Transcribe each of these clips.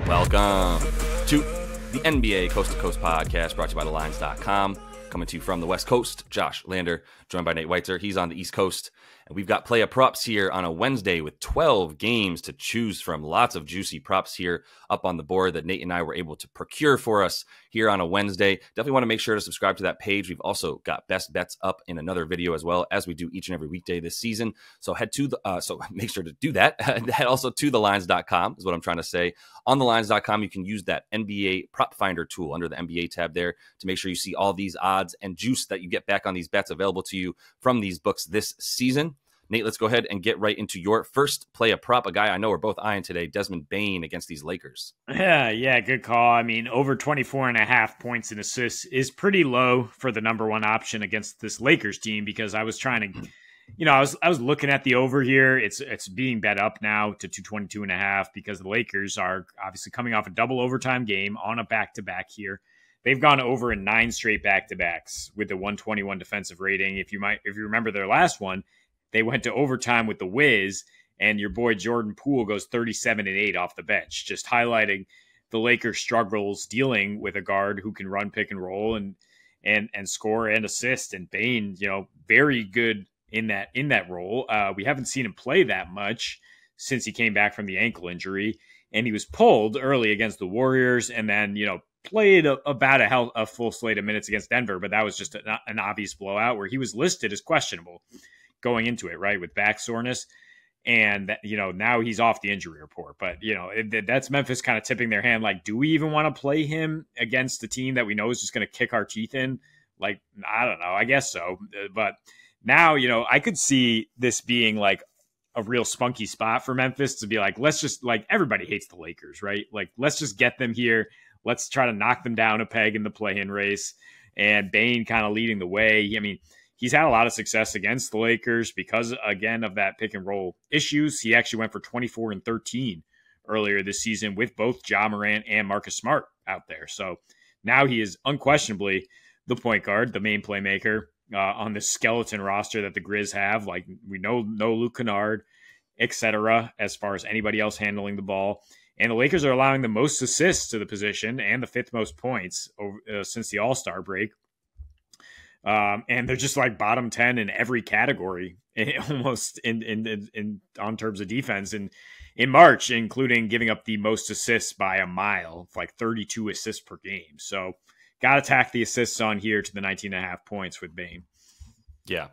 Welcome to the NBA Coast to Coast podcast brought to you by thelines.com. Coming to you from the West Coast, Josh Lander, joined by Nate Weitzer. He's on the East Coast. And we've got play props here on a Wednesday with 12 games to choose from. Lots of juicy props here up on the board that Nate and I were able to procure for us here on a Wednesday. Definitely want to make sure to subscribe to that page. We've also got best bets up in another video as well, as we do each and every weekday this season. So head to the so make sure to do that. Head also to thelines.com is what I'm trying to say. On thelines.com, you can use that NBA prop finder tool under the NBA tab there to make sure you see all these odds and juice that you get back on these bets available to you from these books this season. Nate, let's go ahead and get right into your first play a prop, a guy I know we're both eyeing today, Desmond Bane against these Lakers. Yeah, good call. I mean, over 24.5 points and assists is pretty low for the number one option against this Lakers team, because I was trying to, I was looking at the over here. It's being bet up now to 222.5 because the Lakers are obviously coming off a double overtime game on a back-to-back here. They've gone over in 9 straight back-to-backs with the 121 defensive rating. If you remember their last one, they went to overtime with the Wiz, and your boy Jordan Poole goes 37-8 off the bench, just highlighting the Lakers' struggles dealing with a guard who can run pick and roll and score and assist. And Bane, very good in that role. We haven't seen him play that much since he came back from the ankle injury, and he was pulled early against the Warriors, and then played about a full slate of minutes against Denver, but that was just an obvious blowout where he was listed as questionable going into it, right, with back soreness. And, now he's off the injury report. But, that's Memphis kind of tipping their hand. Like, do we even want to play him against the team that we know is just going to kick our teeth in? Like, I don't know. I guess so. But now, I could see this being like a real spunky spot for Memphis to be like, let's just, like, everybody hates the Lakers, right? Like, let's just get them here. Let's try to knock them down a peg in the play-in race. And Bane kind of leading the way. I mean, he's had a lot of success against the Lakers because, again, of that pick and roll issues. He actually went for 24 and 13 earlier this season with both Ja Morant and Marcus Smart out there. So now he is unquestionably the point guard, the main playmaker on the skeleton roster that the Grizz have. Like, we know no Luke Kennard, etc., as far as anybody else handling the ball. And the Lakers are allowing the most assists to the position and the 5th most points since the All-Star break. And they're just like bottom 10 in every category, almost in on terms of defense. And in March, including giving up the most assists by a mile, like 32 assists per game. So got to tack the assists on here to the 19.5 points with Bane. Yeah,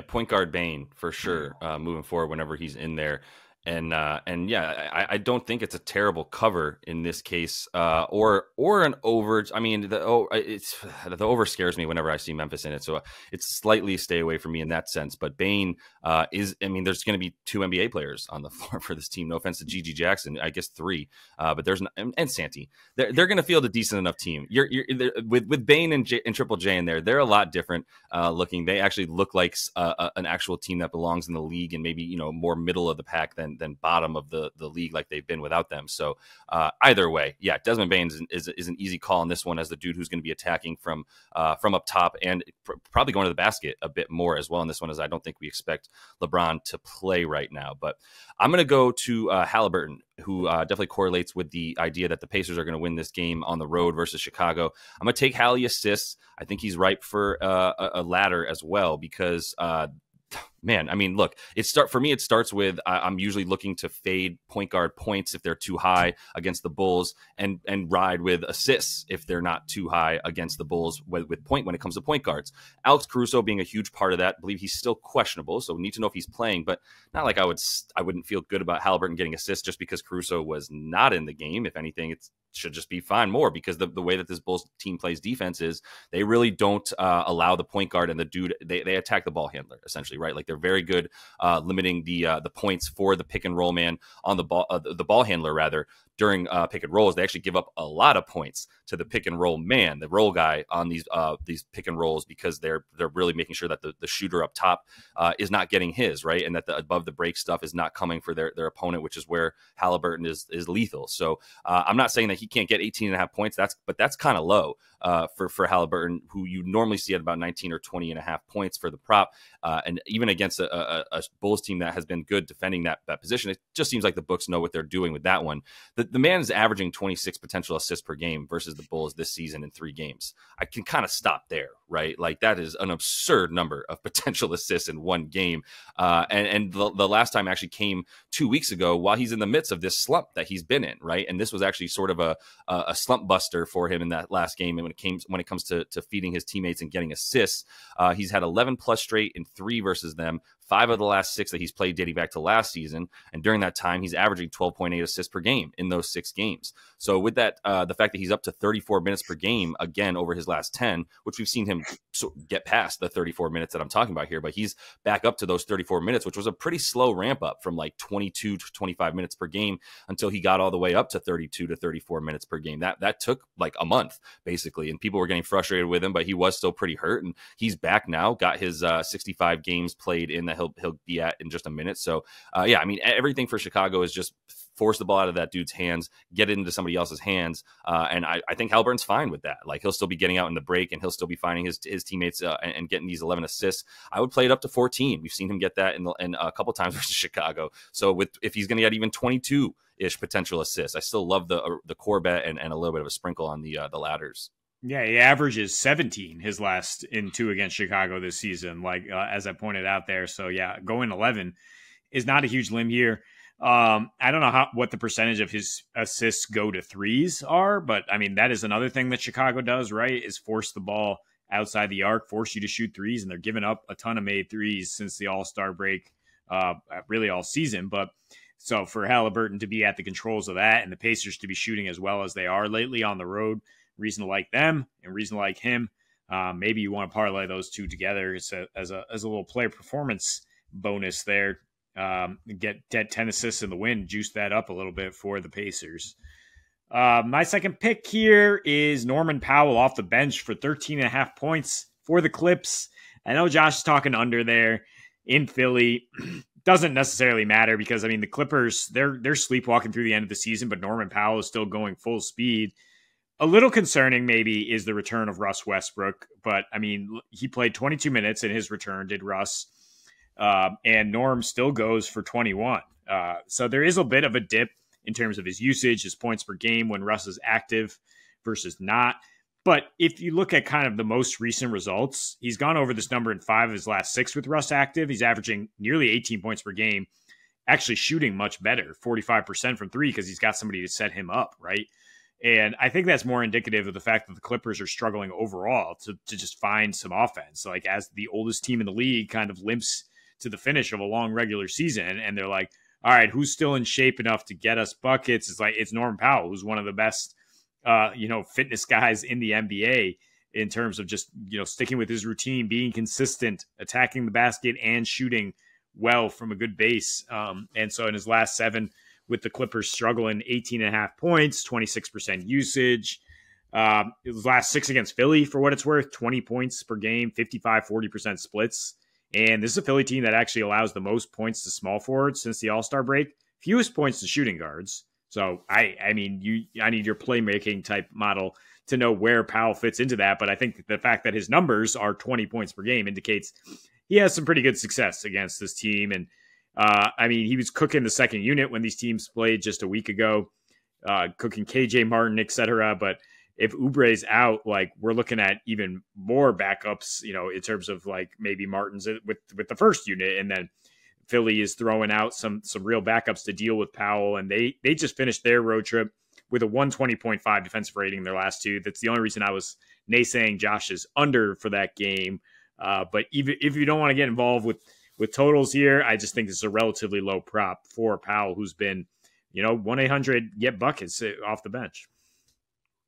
point guard Bane for sure. Moving forward, whenever he's in there. And yeah, I don't think it's a terrible cover in this case, or an over. I mean, the over scares me whenever I see Memphis in it, so it's slightly stay away from me in that sense. But Bane there's going to be 2 NBA players on the floor for this team. No offense to Gigi Jackson, I guess 3, but there's and Santi. They're going to field a decent enough team. You're with Bane and Triple J in there. They're a lot different looking. They actually look like an actual team that belongs in the league and maybe more middle of the pack than bottom of the league like they've been without them. So either way, yeah, Desmond Bane is an easy call on this one as the dude who's going to be attacking from up top and probably going to the basket a bit more as well in this one, as I don't think we expect LeBron to play right now. But I'm going to go to Halliburton, who definitely correlates with the idea that the Pacers are going to win this game on the road versus Chicago. I'm going to take Hallie assists. I think he's ripe for a ladder as well because man, I mean, look, for me, it starts with I'm usually looking to fade point guard points if they're too high against the Bulls and ride with assists if they're not too high against the Bulls with point when it comes to point guards. Alex Caruso being a huge part of that. I believe he's still questionable, so we need to know if he's playing, but not like I wouldn't feel good about Halliburton getting assists just because Caruso was not in the game. If anything, it should just be fine more because the way that this Bulls team plays defense is they really don't allow the point guard and the dude, they attack the ball handler essentially, right? Like they're very good limiting the points for the pick and roll man on the ball handler rather during pick and rolls. They actually give up a lot of points to the pick and roll man, the roll guy on these pick and rolls because they're really making sure that the shooter up top is not getting his, right, and that the above the break stuff is not coming for their opponent, which is where Halliburton is lethal. So I'm not saying that he can't get 18.5 points. That's kind of low for Halliburton, who you normally see at about 19 or 20.5 points for the prop, and even against a Bulls team that has been good defending that position, it just seems like the books know what they're doing with that one. the man is averaging 26 potential assists per game versus the Bulls this season in 3 games. I can kind of stop there, right? Like that is an absurd number of potential assists in 1 game. And the last time actually came 2 weeks ago while he's in the midst of this slump that he's been in, right? And this was actually sort of a slump buster for him in that last game. And when it comes to feeding his teammates and getting assists, he's had 11 plus straight in 3 versus them. 5 of the last 6 that he's played dating back to last season. And during that time, he's averaging 12.8 assists per game in those 6 games. So with that, the fact that he's up to 34 minutes per game, again, over his last 10, which we've seen him get past the 34 minutes that I'm talking about here, but he's back up to those 34 minutes, which was a pretty slow ramp up from like 22 to 25 minutes per game until he got all the way up to 32 to 34 minutes per game. That took like a month, basically. And people were getting frustrated with him, but he was still pretty hurt. And he's back now, got his 65 games played in that he'll be at in just a minute. So yeah, I mean, everything for Chicago is just force the ball out of that dude's hands, get it into somebody else's hands. And I think Haliburton's fine with that. Like he'll still be getting out in the break and he'll still be finding his teammates and getting these 11 assists. I would play it up to 14. We've seen him get that in a couple times versus Chicago. So if he's going to get even 22-ish potential assists, I still love the core bet and a little bit of a sprinkle on the ladders. Yeah, he averages 17 his last in 2 against Chicago this season, like as I pointed out there. So yeah, going 11 is not a huge limb here. I don't know what the percentage of his assists go to threes are, but I mean, that is another thing that Chicago does, right? Is force the ball outside the arc, force you to shoot threes, and they're giving up a ton of made threes since the All-Star break, really all season. But so for Haliburton to be at the controls of that and the Pacers to be shooting as well as they are lately on the road, reason to like them and reason to like him. Maybe you want to parlay those two together as a little player performance bonus there. Get 10 assists in the win, juice that up a little bit for the Pacers. My second pick here is Norman Powell off the bench for 13.5 points for the Clips. I know Josh is talking under there in Philly. Doesn't necessarily matter because, I mean, the Clippers, they're sleepwalking through the end of the season, but Norman Powell is still going full speed. A little concerning maybe is the return of Russ Westbrook, but I mean, he played 22 minutes in his return, did Russ, and Norm still goes for 21. So there is a bit of a dip in terms of his usage, his points per game when Russ is active versus not. But if you look at kind of the most recent results, he's gone over this number in 5 of his last 6 with Russ active. He's averaging nearly 18 points per game, actually shooting much better, 45% from 3 because he's got somebody to set him up, right? And I think that's more indicative of the fact that the Clippers are struggling overall to just find some offense. Like as the oldest team in the league kind of limps to the finish of a long regular season. And they're like, all right, who's still in shape enough to get us buckets? It's Norman Powell, who's one of the best, fitness guys in the NBA in terms of just, sticking with his routine, being consistent, attacking the basket and shooting well from a good base. And so in his last 7, with the Clippers struggling, 18.5 points, 26% usage. His last 6 against Philly, for what it's worth, 20 points per game, 55-40% splits. And this is a Philly team that actually allows the most points to small forwards since the All-Star break, fewest points to shooting guards. So, I need your playmaking type model to know where Powell fits into that. But I think the fact that his numbers are 20 points per game indicates he has some pretty good success against this team. And he was cooking the second unit when these teams played just a week ago, cooking KJ Martin, etc. But if Oubre's out, like we're looking at even more backups, in terms of like maybe Martin's with the first unit, and then Philly is throwing out some real backups to deal with Powell, and they just finished their road trip with a 120.5 defensive rating in their last 2. That's the only reason I was naysaying Josh's under for that game. But even if you don't want to get involved with totals here, I just think this is a relatively low prop for Powell, who's been, 1-800 get buckets off the bench.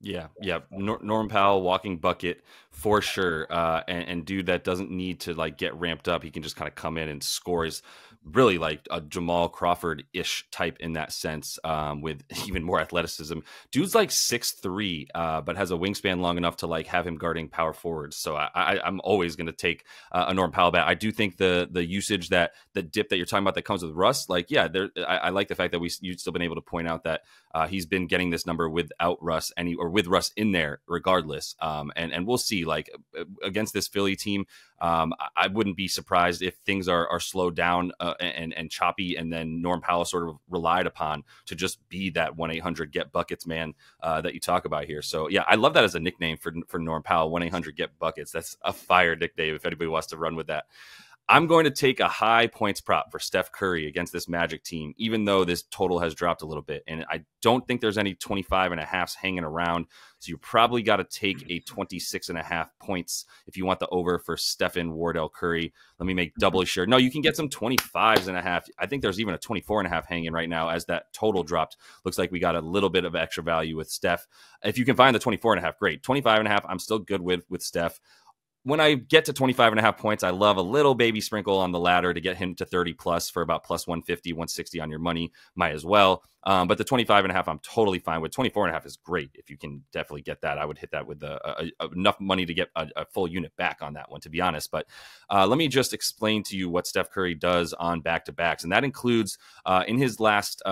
Yeah. Norm Powell, walking bucket for sure. And dude that doesn't need to like get ramped up. He can just kind of come in and score. Is really like a Jamal Crawford-ish type in that sense, with even more athleticism. Dude's like 6'3", but has a wingspan long enough to like have him guarding power forwards. So I'm always going to take a Norm Powell bet. I do think the usage, the dip that you're talking about that comes with Russ, like, yeah, I like the fact that you've still been able to point out that he's been getting this number without Russ or with Russ in there regardless. And we'll see, like against this Philly team, I wouldn't be surprised if things are slowed down and choppy, and then Norm Powell sort of relied upon to just be that 1-800 get buckets man that you talk about here. So yeah, I love that as a nickname for Norm Powell, 1-800 get buckets. That's a fire nickname if anybody wants to run with that. I'm going to take a high points prop for Steph Curry against this Magic team, even though this total has dropped a little bit. And I don't think there's any 25.5s hanging around. So you probably got to take a 26.5 points if you want the over for Stephen Wardell Curry. Let me make doubly sure. No, you can get some 25.5. I think there's even a 24.5 hanging right now as that total dropped. Looks like we got a little bit of extra value with Steph. If you can find the 24.5, great. 25.5, I'm still good with Steph. When I get to 25.5 points, I love a little baby sprinkle on the ladder to get him to 30 plus for about plus 150, 160 on your money. Might as well. But the 25.5, I'm totally fine with. 24.5 is great. If you can definitely get that, I would hit that with enough money to get a full unit back on that one, to be honest. But let me just explain to you what Steph Curry does on back-to-backs. And that includes in his last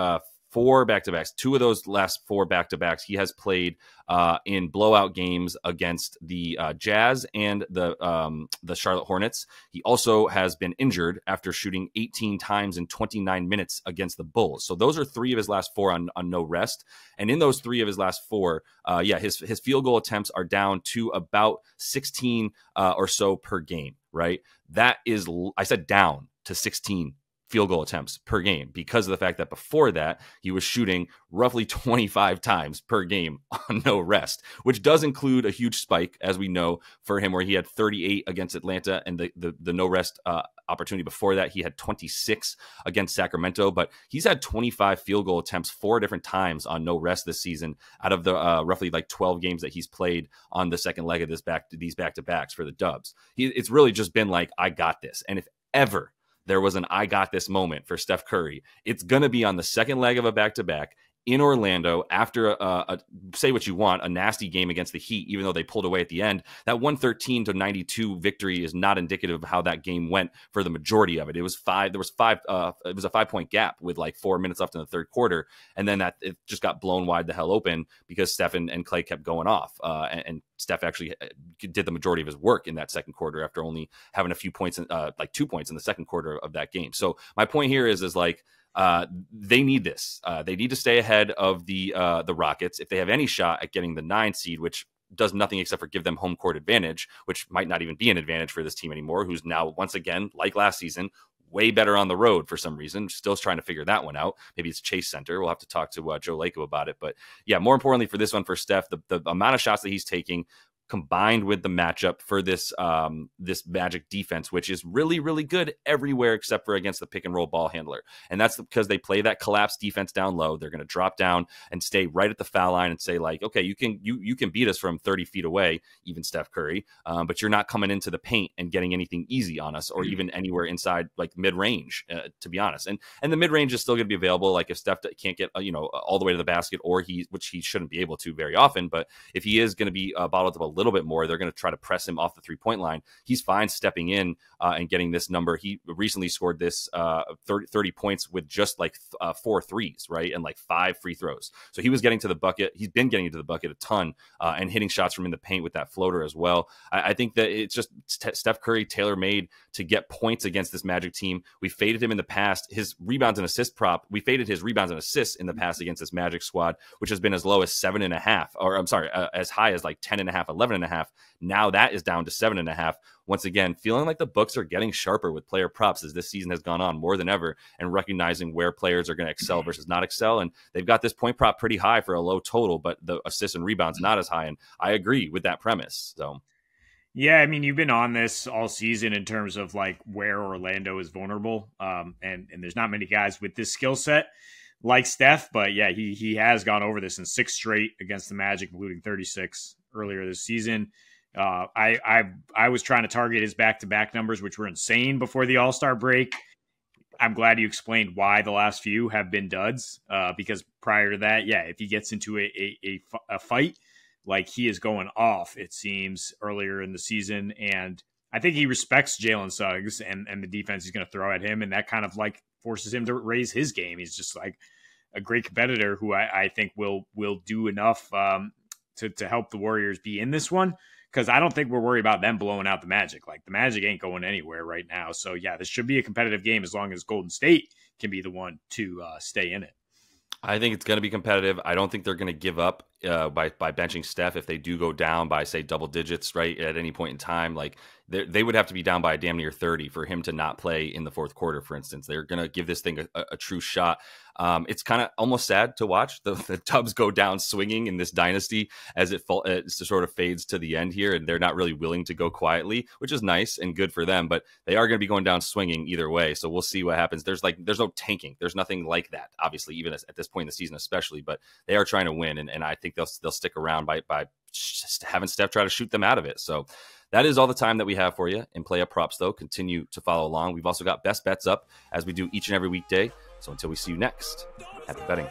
4 back-to-backs. 2 of those last 4 back-to-backs he has played in blowout games against the Jazz and the Charlotte Hornets. He also has been injured after shooting 18 times in 29 minutes against the Bulls. So those are 3 of his last 4 on no rest. And in those 3 of his last 4, his field goal attempts are down to about 16 or so per game, right? That is, I said down to 16 field goal attempts per game because of the fact that before that he was shooting roughly 25 times per game on no rest, which does include a huge spike, as we know, for him, where he had 38 against Atlanta, and the no rest opportunity before that he had 26 against Sacramento. But he's had 25 field goal attempts 4 different times on no rest this season out of the roughly like 12 games that he's played on the second leg of these back-to-backs for the Dubs. It's really just been like, I got this. And if ever there was an I got this moment for Steph Curry, it's going to be on the second leg of a back-to-back in Orlando after say what you want, a nasty game against the Heat, even though they pulled away at the end. That 113-92 victory is not indicative of how that game went for the majority of it. It was it was a 5-point gap with like 4 minutes left in the third quarter. And then it just got blown wide the hell open because Steph and Clay kept going off. And Steph actually did the majority of his work in that second quarter after only having a few points, like 2 points in the second quarter of that game. So my point here is like, they need this. They need to stay ahead of the Rockets if they have any shot at getting the 9 seed, which does nothing except for give them home court advantage, which might not even be an advantage for this team anymore, who's now, once again, like last season, way better on the road for some reason. Still trying to figure that one out. Maybe it's Chase Center. We'll have to talk to Joe Lacob about it. But yeah, more importantly for this one, for Steph, the amount of shots that he's taking combined with the matchup for this Magic defense, which is really, really good everywhere except for against the pick and roll ball handler. And that's because they play that collapse defense down low. They're going to drop down and stay right at the foul line and say like, okay, you can beat us from 30 feet away, even Steph Curry, but you're not coming into the paint and getting anything easy on us or even anywhere inside like mid-range, to be honest. And the mid-range is still going to be available. Like if Steph can't get, all the way to the basket, or which he shouldn't be able to very often, but if he is going to be bottled up a little bit more, they're going to try to press him off the 3-point line. He's fine stepping in and getting this number. He recently scored this 30 points with just like 4 threes, right? And like 5 free throws. So he was getting to the bucket. He's been getting to the bucket a ton and hitting shots from in the paint with that floater as well. I think that it's just Steph Curry tailor-made to get points against this Magic team. We faded him in the past. His rebounds and assist prop, we faded his rebounds and assists in the past against this Magic squad, which has been as low as 7.5, or I'm sorry, as high as like 10.5, 11.5. Now that is down to 7.5. Once again, feeling like the books are getting sharper with player props as this season has gone on more than ever, and recognizing where players are going to excel versus not excel. And they've got this point prop pretty high for a low total, but the assists and rebounds not as high. And I agree with that premise. So, yeah, I mean, you've been on this all season in terms of like where Orlando is vulnerable. And there's not many guys with this skill set like Steph, but yeah, he has gone over this in 6 straight against the Magic, including 36 earlier this season. I was trying to target his back-to-back numbers, which were insane before the All-Star break. I'm glad you explained why the last few have been duds, because prior to that, yeah, if he gets into a fight, like he is going off, it seems, earlier in the season. And I think he respects Jalen Suggs and the defense he's going to throw at him. And that kind of like forces him to raise his game. He's just like a great competitor who I think will do enough to help the Warriors be in this one. because I don't think we're worried about them blowing out the Magic. Like, the Magic ain't going anywhere right now. So, yeah, this should be a competitive game as long as Golden State can be the one to stay in it. I think it's going to be competitive. I don't think they're going to give up by benching Steph if they do go down by, say, double digits, right, at any point in time. Like, they would have to be down by a damn near 30 for him to not play in the fourth quarter, for instance. They're going to give this thing a true shot. It's kind of almost sad to watch the Dubs go down swinging in this dynasty as it sort of fades to the end here, and they're not really willing to go quietly, which is nice and good for them, but they are going to be going down swinging either way. So we'll see what happens. There's no tanking. There's nothing like that, obviously, even at this point in the season, especially, but they are trying to win. And I think they'll stick around by just having Steph try to shoot them out of it. So that is all the time that we have for you in Play Up Props, though. Continue to follow along. We've also got best bets up as we do each and every weekday. So until we see you next, happy betting.